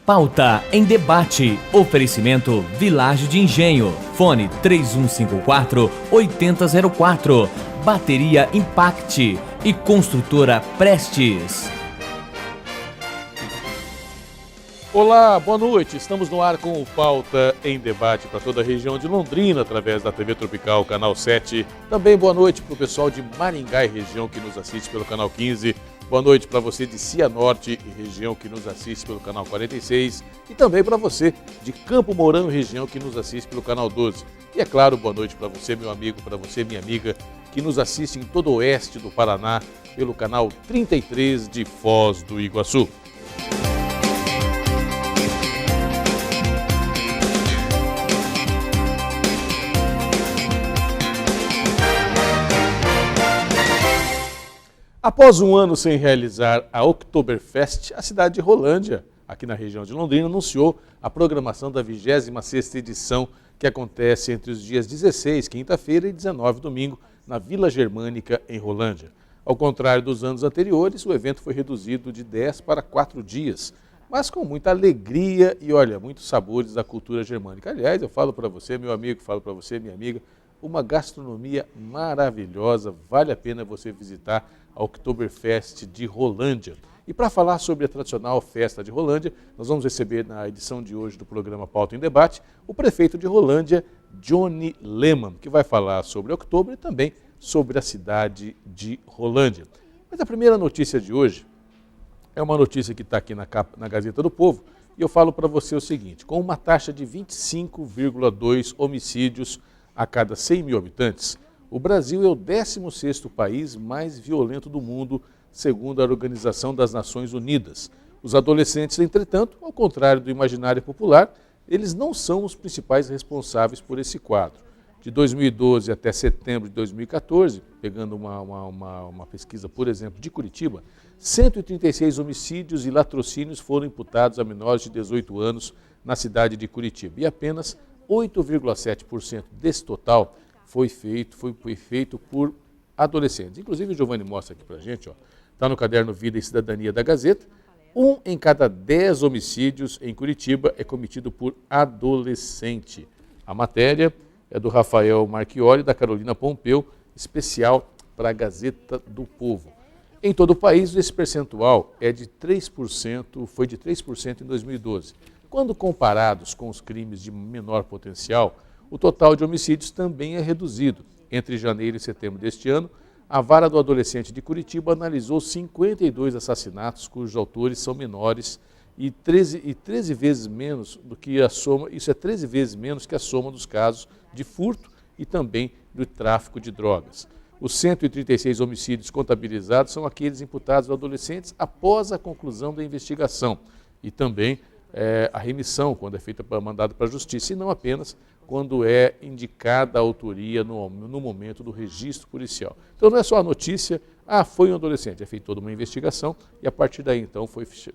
Pauta em debate. Oferecimento Village de Engenho. Fone 3154-8004. Bateria Impact e Construtora Prestes. Olá, boa noite. Estamos no ar com o Pauta em Debate para toda a região de Londrina, através da TV Tropical, Canal 7. Também boa noite para o pessoal de Maringá e região que nos assiste pelo Canal 15. Boa noite para você de Cianorte e região que nos assiste pelo Canal 46. E também para você de Campo Mourão e região que nos assiste pelo Canal 12. E é claro, boa noite para você, meu amigo, para você, minha amiga, que nos assiste em todo o oeste do Paraná pelo Canal 33 de Foz do Iguaçu. Após um ano sem realizar a Oktoberfest, a cidade de Rolândia, aqui na região de Londrina, anunciou a programação da 26ª edição, que acontece entre os dias 16, quinta-feira, e 19, domingo, na Vila Germânica, em Rolândia. Ao contrário dos anos anteriores, o evento foi reduzido de 10 para 4 dias, mas com muita alegria e, olha, muitos sabores da cultura germânica. Aliás, eu falo para você, meu amigo, falo para você, minha amiga, uma gastronomia maravilhosa, vale a pena você visitar a Oktoberfest de Rolândia. E para falar sobre a tradicional festa de Rolândia, nós vamos receber na edição de hoje do programa Pauta em Debate o prefeito de Rolândia, Johnny Lehmann, que vai falar sobre Oktober e também sobre a cidade de Rolândia. Mas a primeira notícia de hoje é uma notícia que está aqui na Gazeta do Povo e eu falo para você o seguinte: com uma taxa de 25,2 homicídios a cada 100 mil habitantes, o Brasil é o 16º país mais violento do mundo, segundo a Organização das Nações Unidas. Os adolescentes, entretanto, ao contrário do imaginário popular, eles não são os principais responsáveis por esse quadro. De 2012 até setembro de 2014, pegando uma pesquisa, por exemplo, de Curitiba, 136 homicídios e latrocínios foram imputados a menores de 18 anos na cidade de Curitiba. E apenas 8,7% desse total foi feito por adolescentes. Inclusive o Giovanni mostra aqui pra gente, está no caderno Vida e Cidadania da Gazeta, 1 em cada 10 homicídios em Curitiba é cometido por adolescente. A matéria é do Rafael Marchioli e da Carolina Pompeu, especial para a Gazeta do Povo. Em todo o país, esse percentual é de 3%, foi de 3% em 2012. Quando comparados com os crimes de menor potencial, o total de homicídios também é reduzido. Entre janeiro e setembro deste ano, a Vara do Adolescente de Curitiba analisou 52 assassinatos cujos autores são menores e 13 vezes menos do que a soma, isso é 13 vezes menos que a soma dos casos de furto e também do tráfico de drogas. Os 136 homicídios contabilizados são aqueles imputados a adolescentes após a conclusão da investigação e também a remissão, quando é feita mandado para a justiça, e não apenas quando é indicada a autoria no momento do registro policial. Então não é só a notícia, foi um adolescente, é feita toda uma investigação e a partir daí então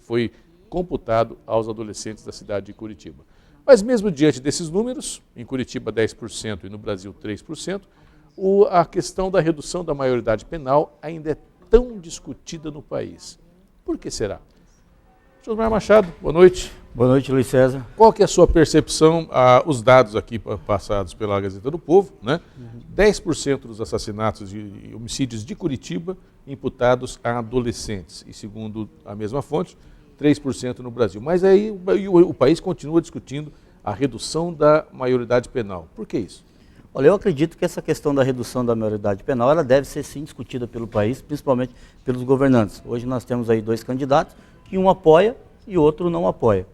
foi computado aos adolescentes da cidade de Curitiba. Mas mesmo diante desses números, em Curitiba 10% e no Brasil 3%, a questão da redução da maioridade penal ainda é tão discutida no país. Por que será? Josmar Machado, boa noite. Boa noite, Luiz César. Qual que é a sua percepção, os dados aqui passados pela Gazeta do Povo, né? 10% dos assassinatos e homicídios de Curitiba imputados a adolescentes, e segundo a mesma fonte, 3% no Brasil. Mas aí o país continua discutindo a redução da maioridade penal. Por que isso? Olha, eu acredito que essa questão da redução da maioridade penal, ela deve ser sim discutida pelo país, principalmente pelos governantes. Hoje nós temos aí 2 candidatos, que um apoia e outro não apoia.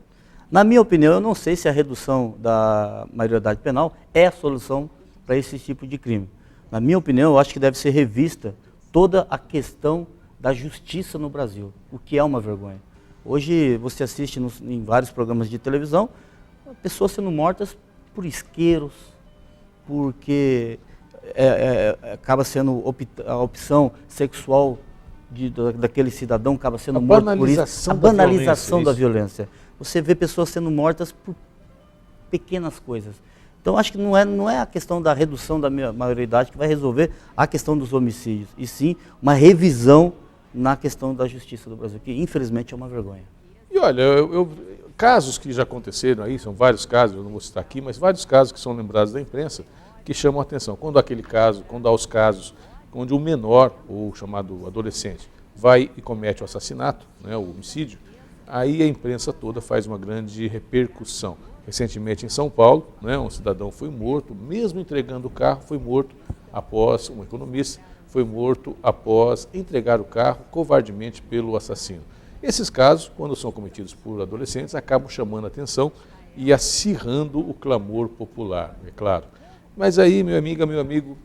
Na minha opinião, eu não sei se a redução da maioridade penal é a solução para esse tipo de crime. Na minha opinião, eu acho que deve ser revista toda a questão da justiça no Brasil, o que é uma vergonha. Hoje você assiste em vários programas de televisão, pessoas sendo mortas por isqueiros, porque acaba sendo a opção sexual daquele cidadão, acaba sendo morto por isso. A banalização da violência. Você vê pessoas sendo mortas por pequenas coisas. Então, acho que não é a questão da redução da maioridade que vai resolver a questão dos homicídios, e sim uma revisão na questão da justiça do Brasil, que infelizmente é uma vergonha. E olha, casos que já aconteceram aí, são vários casos, eu não vou citar aqui, mas vários casos que são lembrados da imprensa, que chamam a atenção. Quando há os casos onde o menor, ou chamado adolescente, vai e comete o assassinato, né, o homicídio, aí a imprensa toda faz uma grande repercussão. Recentemente em São Paulo, né, um cidadão foi morto, mesmo entregando o carro, foi morto após, um economista, foi morto após entregar o carro covardemente pelo assassino. Esses casos, quando são cometidos por adolescentes, acabam chamando a atenção e acirrando o clamor popular, é claro. Mas aí, minha amiga, meu amigo,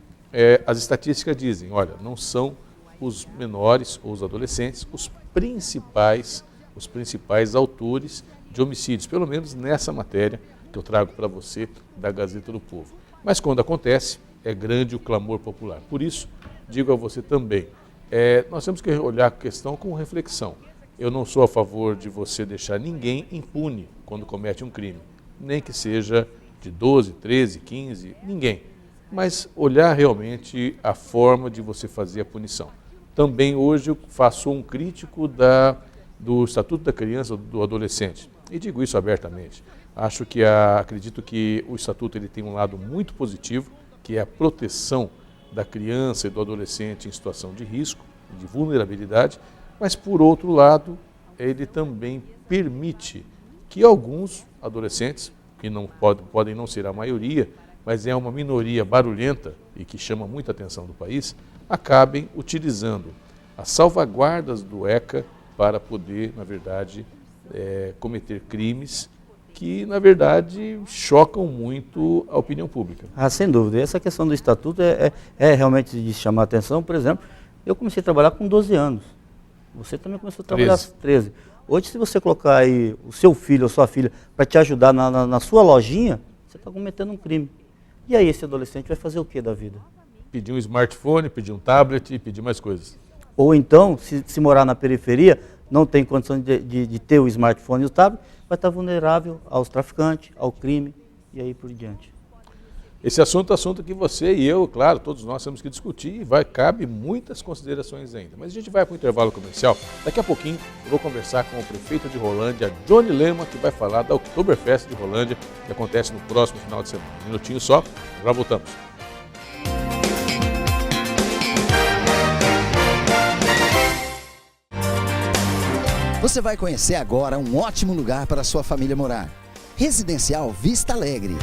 as estatísticas dizem, olha, não são os menores ou os adolescentes os principais autores de homicídios, pelo menos nessa matéria que eu trago para você da Gazeta do Povo. Mas quando acontece, é grande o clamor popular. Por isso, digo a você também, nós temos que olhar a questão com reflexão. Eu não sou a favor de você deixar ninguém impune quando comete um crime, nem que seja de 12, 13, 15, ninguém. Mas olhar realmente a forma de você fazer a punição. Também hoje eu faço um crítico do Estatuto da Criança e do Adolescente. E digo isso abertamente. Acredito que o Estatuto ele tem um lado muito positivo, que é a proteção da criança e do adolescente em situação de risco, de vulnerabilidade, mas por outro lado, ele também permite que alguns adolescentes, que não podem não ser a maioria, mas é uma minoria barulhenta e que chama muita atenção do país, acabem utilizando as salvaguardas do ECA para poder, na verdade, cometer crimes que, na verdade, chocam muito a opinião pública. Sem dúvida. Essa questão do estatuto é realmente de chamar a atenção. Por exemplo, eu comecei a trabalhar com 12 anos. Você também começou a trabalhar com 13. Hoje, se você colocar aí o seu filho ou sua filha para te ajudar na sua lojinha, você está cometendo um crime. E aí esse adolescente vai fazer o que da vida? Pedir um smartphone, pedir um tablet, pedir mais coisas. Ou então, se morar na periferia, não tem condição de ter o smartphone e o tablet, vai estar vulnerável aos traficantes, ao crime e aí por diante. Esse assunto é assunto que você e eu, claro, todos nós temos que discutir e cabe muitas considerações ainda. Mas a gente vai para o intervalo comercial. Daqui a pouquinho eu vou conversar com o prefeito de Rolândia, Johnny Lema, que vai falar da Oktoberfest de Rolândia, que acontece no próximo final de semana. Um minutinho só, já voltamos. Você vai conhecer agora um ótimo lugar para a sua família morar. Residencial Vista Alegre.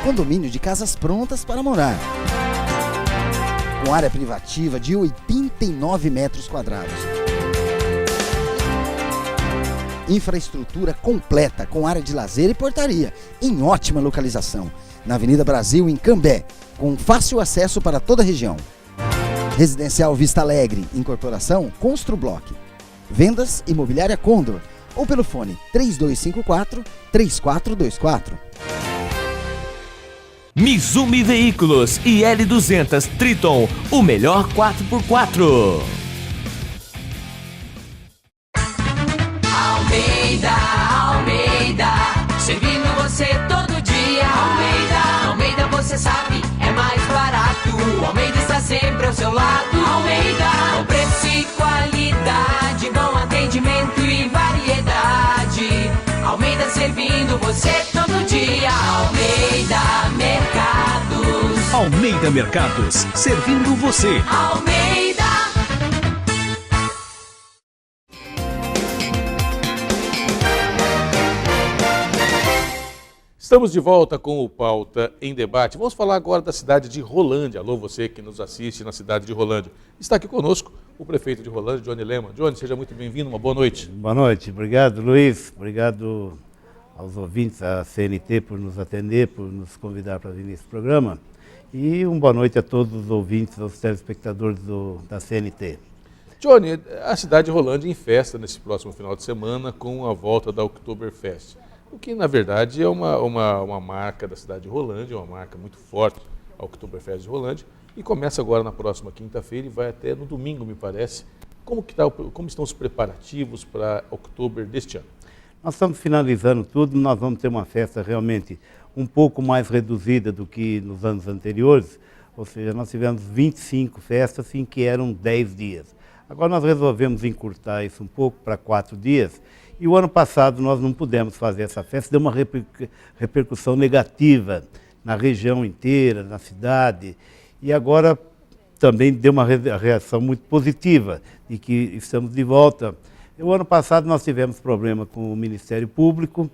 Condomínio de casas prontas para morar. Com área privativa de 89 metros quadrados. Infraestrutura completa com área de lazer e portaria, em ótima localização. Na Avenida Brasil, em Cambé, com fácil acesso para toda a região. Residencial Vista Alegre, incorporação Construblock. Vendas Imobiliária Condor ou pelo fone 3254-3424. Mizumi Veículos e L200 Triton, o melhor 4x4. Almeida, servindo você todo dia. Almeida, você sabe, é mais barato. Almeida está sempre ao seu lado. Almeida, com preço e qualidade, bom atendimento e variedade. Almeida servindo você todo dia. Almeida Mercados. Almeida Mercados, servindo você. Almeida. Estamos de volta com o Pauta em Debate. Vamos falar agora da cidade de Rolândia. Alô, você que nos assiste na cidade de Rolândia. Está aqui conosco o prefeito de Rolândia, Johnny Lema. Johnny, seja muito bem-vindo, uma boa noite. Boa noite, obrigado Luiz, obrigado aos ouvintes, à CNT por nos atender, por nos convidar para vir nesse programa. E uma boa noite a todos os ouvintes, aos telespectadores da CNT. Johnny, a cidade de Rolândia em festa nesse próximo final de semana com a volta da Oktoberfest. O que, na verdade, é uma marca da cidade de Rolândia, uma marca muito forte, a Oktoberfest de Rolândia, e começa agora na próxima quinta-feira e vai até no domingo, me parece. Como estão os preparativos para Oktober deste ano? Nós estamos finalizando tudo, nós vamos ter uma festa realmente um pouco mais reduzida do que nos anos anteriores, ou seja, nós tivemos 25 festas em que eram 10 dias. Agora nós resolvemos encurtar isso um pouco para 4 dias. E o ano passado nós não pudemos fazer essa festa, deu uma repercussão negativa na região inteira, na cidade. E agora também deu uma reação muito positiva de que estamos de volta. O ano passado nós tivemos problema com o Ministério Público,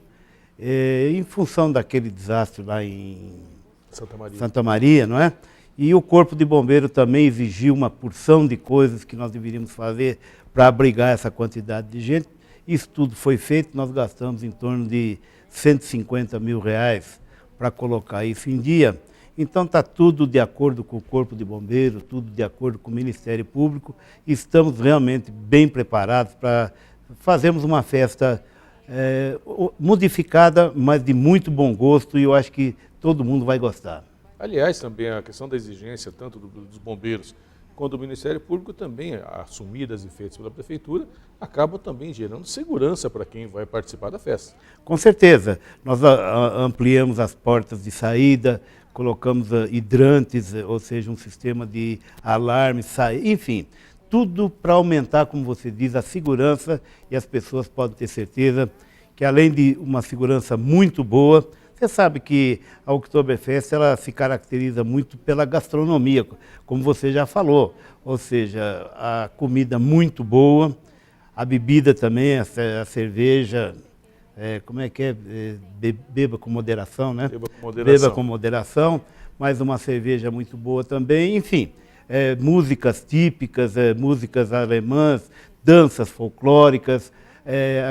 em função daquele desastre lá em Santa Maria, não é? E o Corpo de Bombeiro também exigiu uma porção de coisas que nós deveríamos fazer para abrigar essa quantidade de gente. Isso tudo foi feito, nós gastamos em torno de R$150 mil para colocar isso em dia. Então está tudo de acordo com o Corpo de Bombeiro, tudo de acordo com o Ministério Público. Estamos realmente bem preparados para fazermos uma festa modificada, mas de muito bom gosto, e eu acho que todo mundo vai gostar. Aliás, também a questão da exigência, tanto dos bombeiros quanto do Ministério Público, também assumidas e feitas pela Prefeitura, acabam também gerando segurança para quem vai participar da festa. Com certeza. Nós ampliamos as portas de saída, colocamos hidrantes, ou seja, um sistema de alarme, enfim, tudo para aumentar, como você diz, a segurança, e as pessoas podem ter certeza que, além de uma segurança muito boa, você sabe que a Oktoberfest ela se caracteriza muito pela gastronomia, como você já falou, ou seja, a comida muito boa, a bebida também, a cerveja, como é que é? Beba com moderação, né? Beba com moderação. Beba com moderação, mas uma cerveja muito boa também, enfim, músicas típicas, músicas alemãs, danças folclóricas,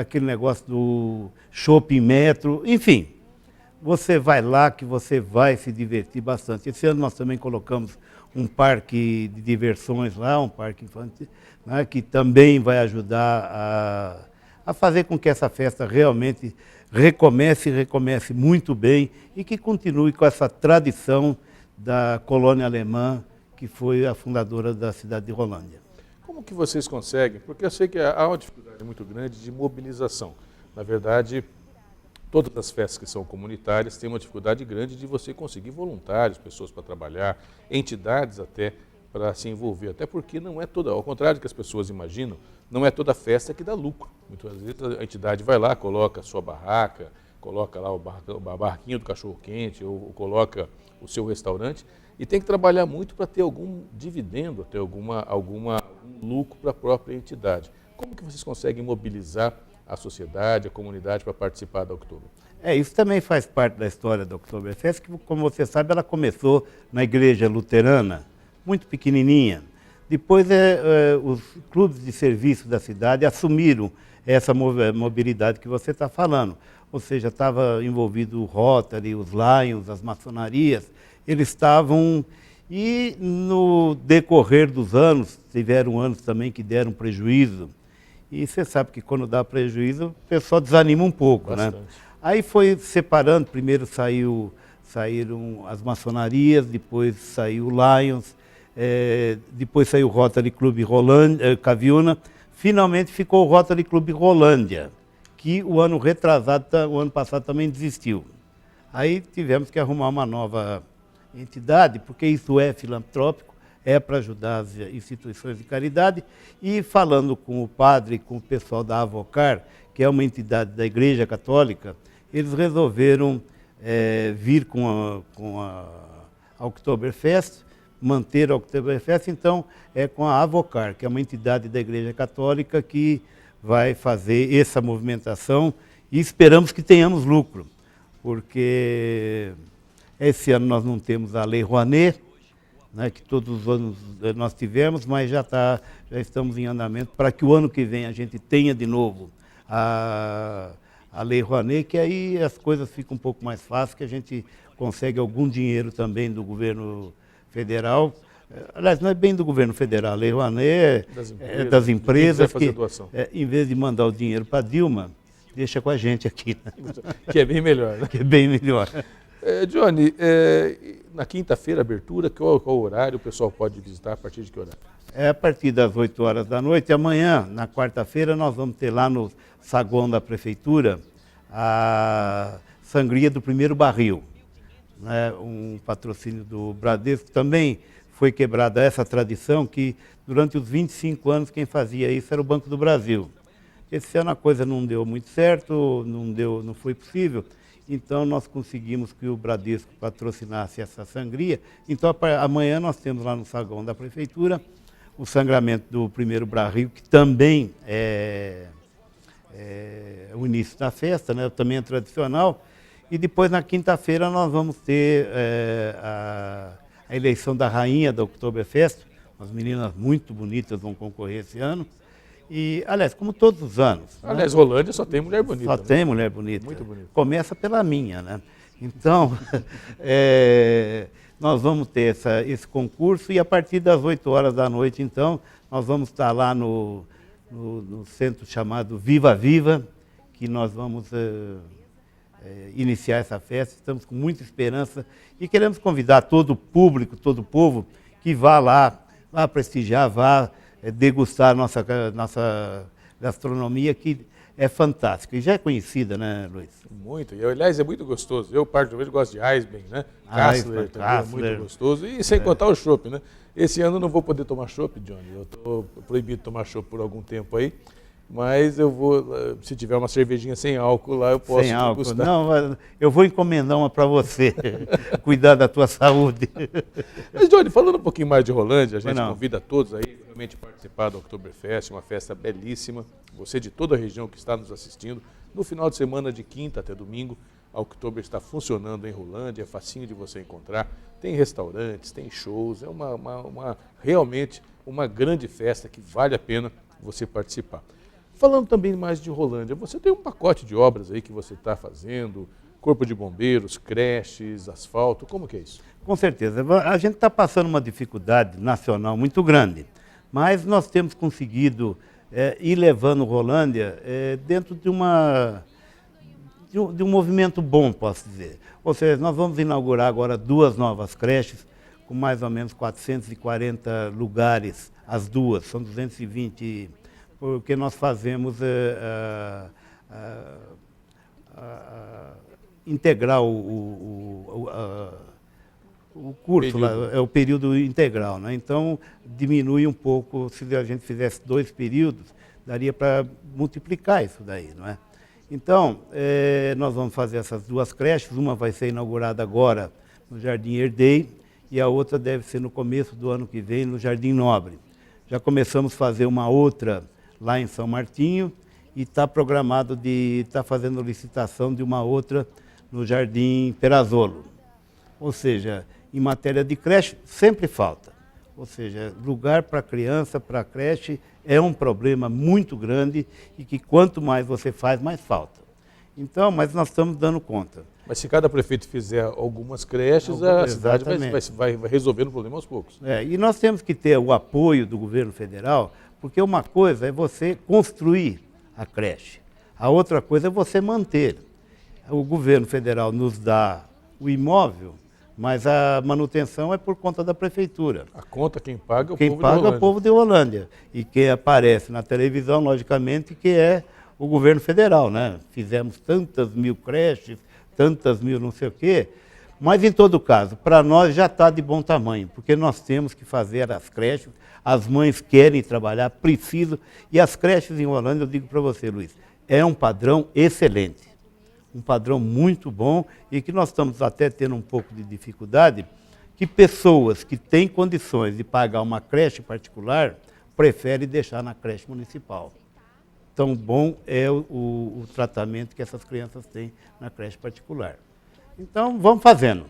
aquele negócio do shopping metro, enfim. Você vai lá que você vai se divertir bastante. Esse ano nós também colocamos um parque de diversões lá, um parque infantil, né, que também vai ajudar a fazer com que essa festa realmente recomece muito bem e que continue com essa tradição da colônia alemã, que foi a fundadora da cidade de Rolândia. Como que vocês conseguem? Porque eu sei que há uma dificuldade muito grande de mobilização. Na verdade, todas as festas que são comunitárias têm uma dificuldade grande de você conseguir voluntários, pessoas para trabalhar, entidades até para se envolver. Até porque não é toda, ao contrário do que as pessoas imaginam, não é toda festa que dá lucro. Muitas vezes a entidade vai lá, coloca a sua barraca, coloca lá o barraquinho do cachorro-quente ou coloca o seu restaurante e tem que trabalhar muito para ter algum dividendo, ter algum lucro para a própria entidade. Como que vocês conseguem mobilizar a sociedade, a comunidade para participar da Oktober? Isso também faz parte da história da Oktoberfest, que, como você sabe, ela começou na igreja luterana, muito pequenininha. Depois, os clubes de serviço da cidade assumiram essa mobilidade que você está falando. Ou seja, estava envolvido o Rotary, os Lions, as maçonarias, eles estavam... E no decorrer dos anos, tiveram anos também que deram prejuízo. E você sabe que quando dá prejuízo, o pessoal desanima um pouco, bastante, né? Aí foi separando, primeiro saíram as maçonarias, depois saiu o Lions, depois saiu o Rotary Club Caviuna, finalmente ficou o Rotary Club Rolândia, que o ano passado também desistiu. Aí tivemos que arrumar uma nova entidade, porque isso é filantrópico, é para ajudar as instituições de caridade, e falando com o padre, com o pessoal da Avocar, que é uma entidade da Igreja Católica, eles resolveram vir com a Oktoberfest, manter a Oktoberfest, então é com a Avocar, que é uma entidade da Igreja Católica que vai fazer essa movimentação e esperamos que tenhamos lucro, porque esse ano nós não temos a Lei Rouanet, né, que todos os anos nós tivemos, mas já estamos em andamento para que o ano que vem a gente tenha de novo a Lei Rouanet, que aí as coisas ficam um pouco mais fáceis, que a gente consegue algum dinheiro também do governo federal. Aliás, não é bem do governo federal, a Lei Rouanet é das empresas que, em vez de mandar o dinheiro para a Dilma, deixa com a gente aqui. Né? Que é bem melhor. Né? Que é bem melhor. Johnny, na quinta-feira, abertura, qual horário o pessoal pode visitar, a partir de que horário? A partir das 8 horas da noite. Amanhã, na quarta-feira, nós vamos ter lá no saguão da Prefeitura a sangria do primeiro barril. Né? Um patrocínio do Bradesco, também foi quebrada essa tradição que durante os 25 anos quem fazia isso era o Banco do Brasil. Esse ano a coisa não deu muito certo, não foi possível, então nós conseguimos que o Bradesco patrocinasse essa sangria. Então amanhã nós temos lá no saguão da Prefeitura o sangramento do primeiro barril, que também é o início da festa, né? Também é tradicional. E depois, na quinta-feira, nós vamos ter a eleição da rainha da Oktoberfest. As meninas muito bonitas vão concorrer esse ano. E, aliás, como todos os anos. Aliás, Rolândia só tem mulher bonita. Só né? tem mulher bonita. Muito bonita. Começa pela minha, né? Então, nós vamos ter esse concurso e a partir das 8 horas da noite, então, nós vamos estar lá no centro chamado Viva Viva, que nós vamos iniciar essa festa. Estamos com muita esperança e queremos convidar todo o público, todo o povo que vá lá prestigiar, vá degustar a nossa gastronomia, que é fantástica e já é conhecida, né, Luiz? Muito, e aliás é muito gostoso. Eu particularmente gosto de Eisbein, né? Eisbein, Kassler também é muito gostoso. E sem contar o chopp, né? Esse ano eu não vou poder tomar chopp, Johnny. Eu estou proibido de tomar chopp por algum tempo aí. Mas eu vou, se tiver uma cervejinha sem álcool lá, eu posso sem álcool. degustar. Não, eu vou encomendar uma para você, cuidar da tua saúde. Mas, Johnny, falando um pouquinho mais de Rolândia, a gente Não. convida todos aí realmente participar do Oktoberfest, uma festa belíssima. Você de toda a região que está nos assistindo, no final de semana, de quinta até domingo, a Oktober está funcionando em Rolândia, é facinho de você encontrar. Tem restaurantes, tem shows, é realmente uma grande festa que vale a pena você participar. Falando também mais de Rolândia, você tem um pacote de obras aí que você está fazendo, corpo de bombeiros, creches, asfalto, como que é isso? Com certeza. A gente está passando uma dificuldade nacional muito grande, mas nós temos conseguido ir levando Rolândia dentro de um movimento bom, posso dizer. Ou seja, nós vamos inaugurar agora 2 novas creches, com mais ou menos 440 lugares, as duas, são 220, porque nós fazemos integrar o curso, lá, é o período integral, né? Então diminui um pouco, se a gente fizesse 2 períodos, daria para multiplicar isso daí, não é? Então, nós vamos fazer essas 2 creches, uma vai ser inaugurada agora no Jardim Herdei e a outra deve ser no começo do ano que vem no Jardim Nobre. Já começamos a fazer uma outra lá em São Martinho e está programado estar fazendo licitação de uma outra no Jardim Perazzolo. Ou seja, em matéria de creche, sempre falta. Ou seja, lugar para criança, para creche, é um problema muito grande e que quanto mais você faz, mais falta. Então, mas nós estamos dando conta. Mas se cada prefeito fizer algumas creches, a cidade vai resolvendo o problema aos poucos. E nós temos que ter o apoio do governo federal, porque uma coisa é você construir a creche, a outra coisa é você manter. O governo federal nos dá o imóvel, mas a manutenção é por conta da prefeitura. A conta quem paga é o Quem povo paga de é Rolândia. o povo de Rolândia. E quem aparece na televisão, logicamente, que é o governo federal, né? Fizemos tantas mil creches, tantas mil não sei o quê, mas em todo caso, para nós já está de bom tamanho, porque nós temos que fazer as creches, as mães querem trabalhar, precisam, e as creches em Rolândia, eu digo para você, Luiz, é um padrão excelente, um padrão muito bom e que nós estamos até tendo um pouco de dificuldade, que pessoas que têm condições de pagar uma creche particular preferem deixar na creche municipal. Tão bom é o tratamento que essas crianças têm na creche particular. Então, vamos fazendo.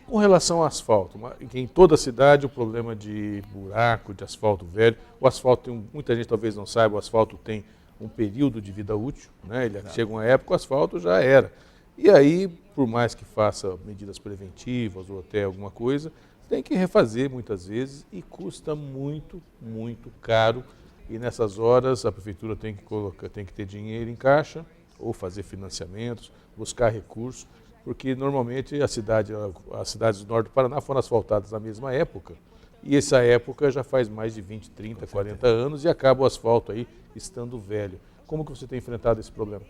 Com relação ao asfalto, em toda a cidade o problema de buraco, de asfalto velho, o asfalto, muita gente talvez não saiba, o asfalto tem um período de vida útil, né? Ele chega uma época, o asfalto já era. E aí, por mais que faça medidas preventivas ou até alguma coisa, tem que refazer muitas vezes e custa muito, muito caro. E nessas horas a prefeitura tem que ter dinheiro em caixa ou fazer financiamentos, buscar recursos, porque normalmente as cidades do norte do Paraná foram asfaltadas na mesma época. E essa época já faz mais de 20, 30, 40 anos e acaba o asfalto aí estando velho. Como que você tem enfrentado esse problema?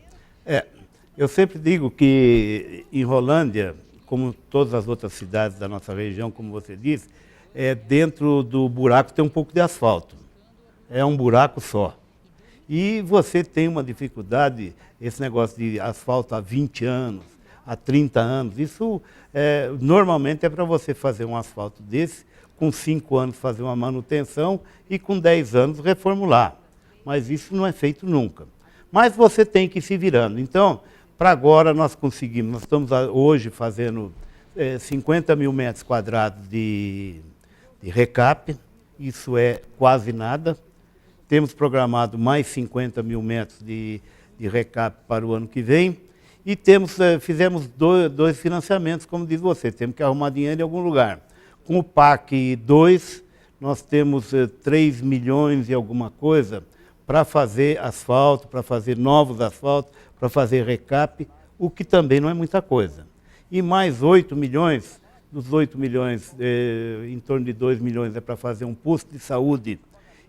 Eu sempre digo que em Rolândia, como todas as outras cidades da nossa região, como você disse, dentro do buraco tem um pouco de asfalto. É um buraco só. E você tem uma dificuldade, esse negócio de asfalto há 20 anos, há 30 anos, isso normalmente é para você fazer um asfalto desse, com 5 anos fazer uma manutenção e com 10 anos reformular. Mas isso não é feito nunca. Mas você tem que ir se virando. Então, para agora nós estamos hoje fazendo 50 mil metros quadrados de recap, isso é quase nada. Temos programado mais 50 mil metros de recap para o ano que vem. E fizemos dois financiamentos, como diz você, temos que arrumar dinheiro em algum lugar. Com o PAC 2, nós temos 3 milhões e alguma coisa para fazer asfalto, para fazer novos asfaltos, para fazer recap, o que também não é muita coisa. E mais 8 milhões, dos 8 milhões, em torno de 2 milhões é para fazer um posto de saúde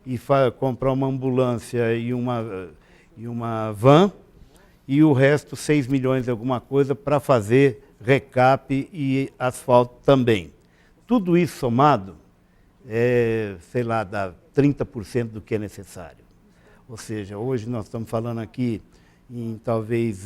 e comprar uma ambulância e uma van, e o resto, 6 milhões e alguma coisa, para fazer recap e asfalto também. Tudo isso somado, sei lá, dá 30% do que é necessário. Ou seja, hoje nós estamos falando aqui em talvez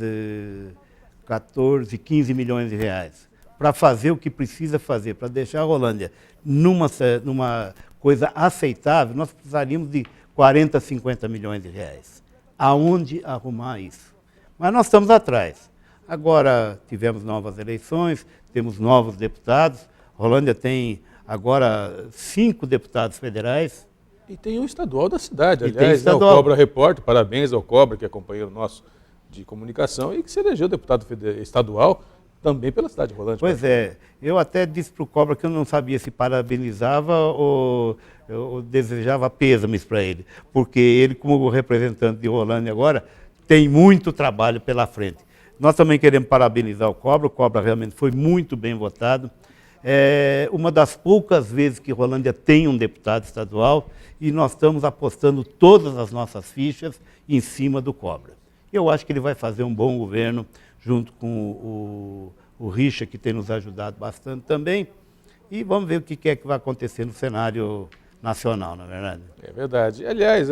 14, 15 milhões de reais. Para fazer o que precisa fazer, para deixar a Rolândia numa coisa aceitável, nós precisaríamos de 40, 50 milhões de reais. Aonde arrumar isso? Mas nós estamos atrás. Agora tivemos novas eleições, temos novos deputados. Rolândia tem agora 5 deputados federais. E tem o estadual da cidade, E aliás, tem o Cobra Repórter, parabéns ao Cobra, que é companheiro nosso de comunicação e que se elegeu deputado estadual também pela cidade de Rolândia. Pois é, eu até disse para o Cobra que eu não sabia se parabenizava ou desejava pêsames para ele, porque ele, como representante de Rolândia agora, tem muito trabalho pela frente. Nós também queremos parabenizar o Cobra realmente foi muito bem votado. É uma das poucas vezes que Rolândia tem um deputado estadual e nós estamos apostando todas as nossas fichas em cima do Cobra. Eu acho que ele vai fazer um bom governo, junto com o Richa, que tem nos ajudado bastante também, e vamos ver o que é que vai acontecer no cenário nacional, na verdade. É verdade. Aliás,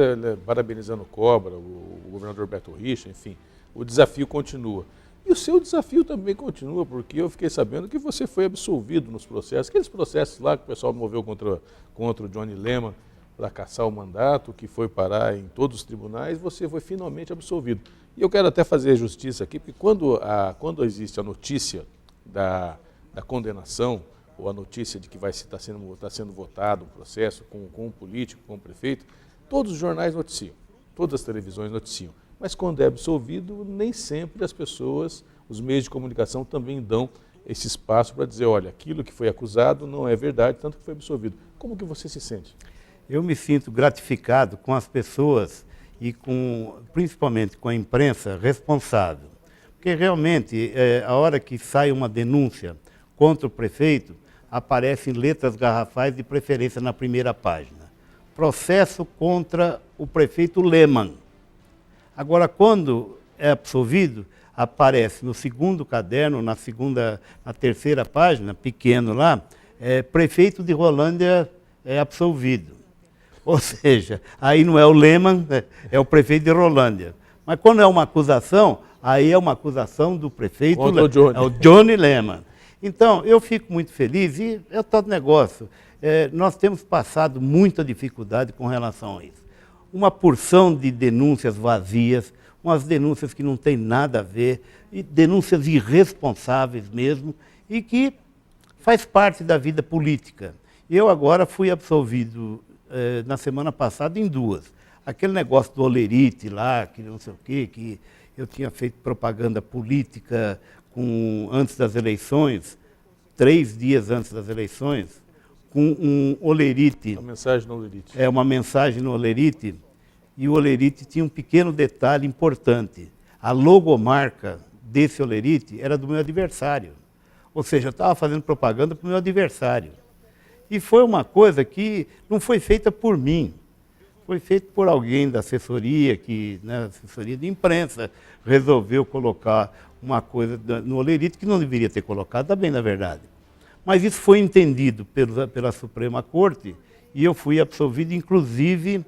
parabenizando o Cobra, o governador Beto Richa, enfim, o desafio continua. E o seu desafio também continua, porque eu fiquei sabendo que você foi absolvido nos processos, aqueles processos lá que o pessoal moveu contra o Johnny Lehmann para caçar o mandato, que foi parar em todos os tribunais, você foi finalmente absolvido. E eu quero até fazer justiça aqui, porque quando existe a notícia da condenação, ou a notícia de que está sendo votado um processo com um político, com um prefeito, todos os jornais noticiam, todas as televisões noticiam. Mas quando é absolvido, nem sempre as pessoas, os meios de comunicação também dão esse espaço para dizer, olha, aquilo que foi acusado não é verdade, tanto que foi absolvido. Como que você se sente? Eu me sinto gratificado com as pessoas e principalmente com a imprensa responsável. Porque realmente, a hora que sai uma denúncia contra o prefeito, aparecem letras garrafais de preferência na primeira página. Processo contra o prefeito Lehmann. Agora, quando é absolvido, aparece no segundo caderno, na terceira página, pequeno lá, prefeito de Rolândia é absolvido. Ou seja, aí não é o Lehmann, é o prefeito de Rolândia. Mas quando é uma acusação, aí é uma acusação do prefeito, contra o Johnny. É o Johnny Lehmann. Então, eu fico muito feliz e é o tal negócio. Nós temos passado muita dificuldade com relação a isso. Uma porção de denúncias vazias, umas denúncias que não têm nada a ver, e denúncias irresponsáveis mesmo, e que faz parte da vida política. Eu agora fui absolvido na semana passada em 2. Aquele negócio do Olerite lá, que não sei o quê, que eu tinha feito propaganda política antes das eleições, 3 dias antes das eleições, com um Olerite. Uma mensagem no Olerite. Uma mensagem no Olerite, e o Olerite tinha um pequeno detalhe importante. A logomarca desse Olerite era do meu adversário. Ou seja, eu estava fazendo propaganda para o meu adversário. E foi uma coisa que não foi feita por mim. Foi feita por alguém da assessoria, assessoria de imprensa, resolveu colocar uma coisa no Olerite que não deveria ter colocado, está bem na verdade. Mas isso foi entendido pela Suprema Corte e eu fui absolvido, inclusive,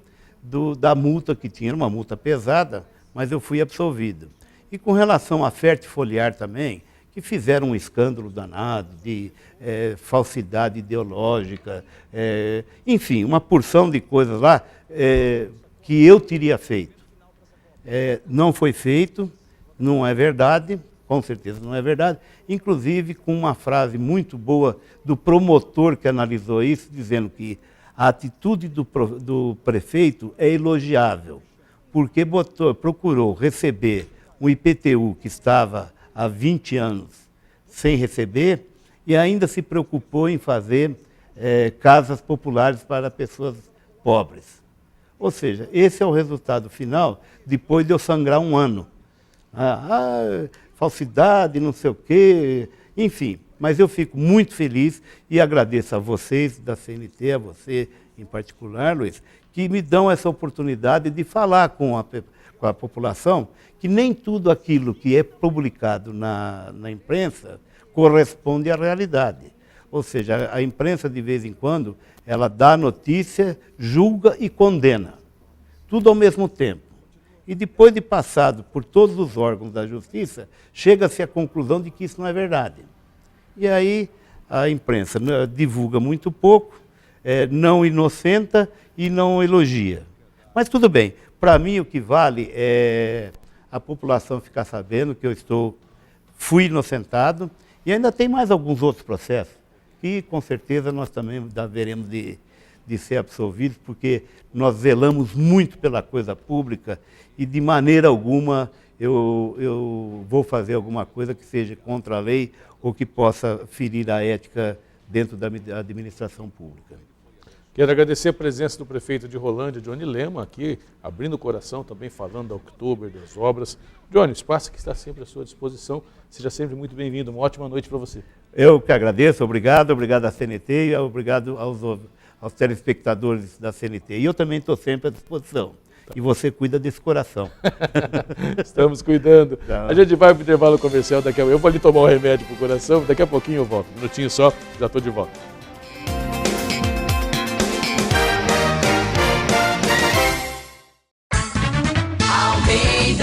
da multa que tinha, uma multa pesada, mas eu fui absolvido. E com relação à Fertifoliar também, que fizeram um escândalo danado de falsidade ideológica, enfim, uma porção de coisas lá que eu teria feito. Não foi feito, não é verdade, com certeza não é verdade, inclusive com uma frase muito boa do promotor que analisou isso, dizendo que a atitude do prefeito é elogiável, porque procurou receber um IPTU que estava há 20 anos sem receber e ainda se preocupou em fazer casas populares para pessoas pobres. Ou seja, esse é o resultado final depois de eu sangrar um ano. Falsidade, não sei o quê, enfim. Mas eu fico muito feliz e agradeço a vocês da CNT, a você em particular, Luiz, que me dão essa oportunidade de falar com a população que nem tudo aquilo que é publicado na imprensa corresponde à realidade. Ou seja, a imprensa, de vez em quando, ela dá notícia, julga e condena. Tudo ao mesmo tempo. E depois de passado por todos os órgãos da justiça, chega-se à conclusão de que isso não é verdade. E aí a imprensa divulga muito pouco, não inocenta e não elogia. Mas tudo bem, para mim o que vale é a população ficar sabendo que fui inocentado e ainda tem mais alguns outros processos que com certeza nós também haveremos de ser absolvidos, porque nós zelamos muito pela coisa pública e de maneira alguma eu vou fazer alguma coisa que seja contra a lei ou que possa ferir a ética dentro da administração pública. Quero agradecer a presença do prefeito de Rolândia, Johnny Lema, aqui, abrindo o coração, também falando da October, das obras. Johnny, o espaço que está sempre à sua disposição, seja sempre muito bem-vindo. Uma ótima noite para você. Eu que agradeço, obrigado à CNT e obrigado aos telespectadores da CNT. E eu também estou sempre à disposição. E você cuida desse coração. Estamos cuidando. Tá. A gente vai para o intervalo comercial daqui a pouco. Eu vou ali tomar um remédio para o coração, daqui a pouquinho eu volto. Um minutinho só, já estou de volta.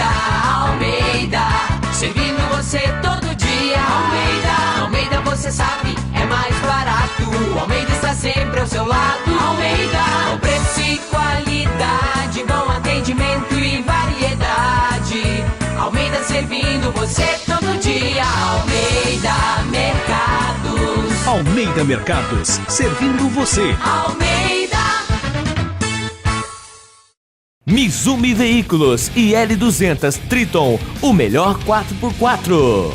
Almeida, servindo você todo dia. Almeida, você sabe, é mais barato. Almeida está sempre ao seu lado. Almeida, com preço e qualidade, bom atendimento e variedade. Almeida servindo você todo dia. Almeida Mercados. Almeida Mercados, servindo você. Almeida. Mizumi Veículos e L200 Triton, o melhor 4x4.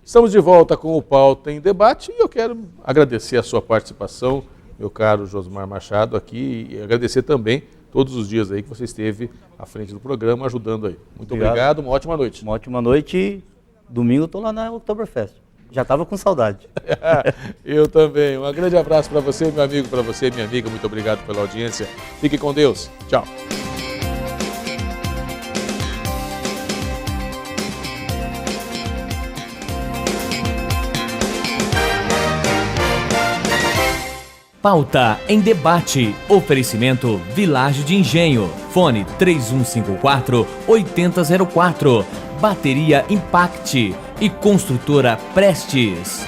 Estamos de volta com o Pauta em Debate e eu quero agradecer a sua participação, meu caro Josmar Machado, aqui, e agradecer também todos os dias aí que você esteve à frente do programa, ajudando aí. Muito obrigado, uma ótima noite. Uma ótima noite. Domingo eu estou lá na Oktoberfest. Já estava com saudade. Eu também. Um grande abraço para você, meu amigo, para você, minha amiga. Muito obrigado pela audiência. Fique com Deus. Tchau. Pauta em Debate. Oferecimento Vilagem de Engenho. Fone 3154-8004. Bateria Impact e Construtora Prestes.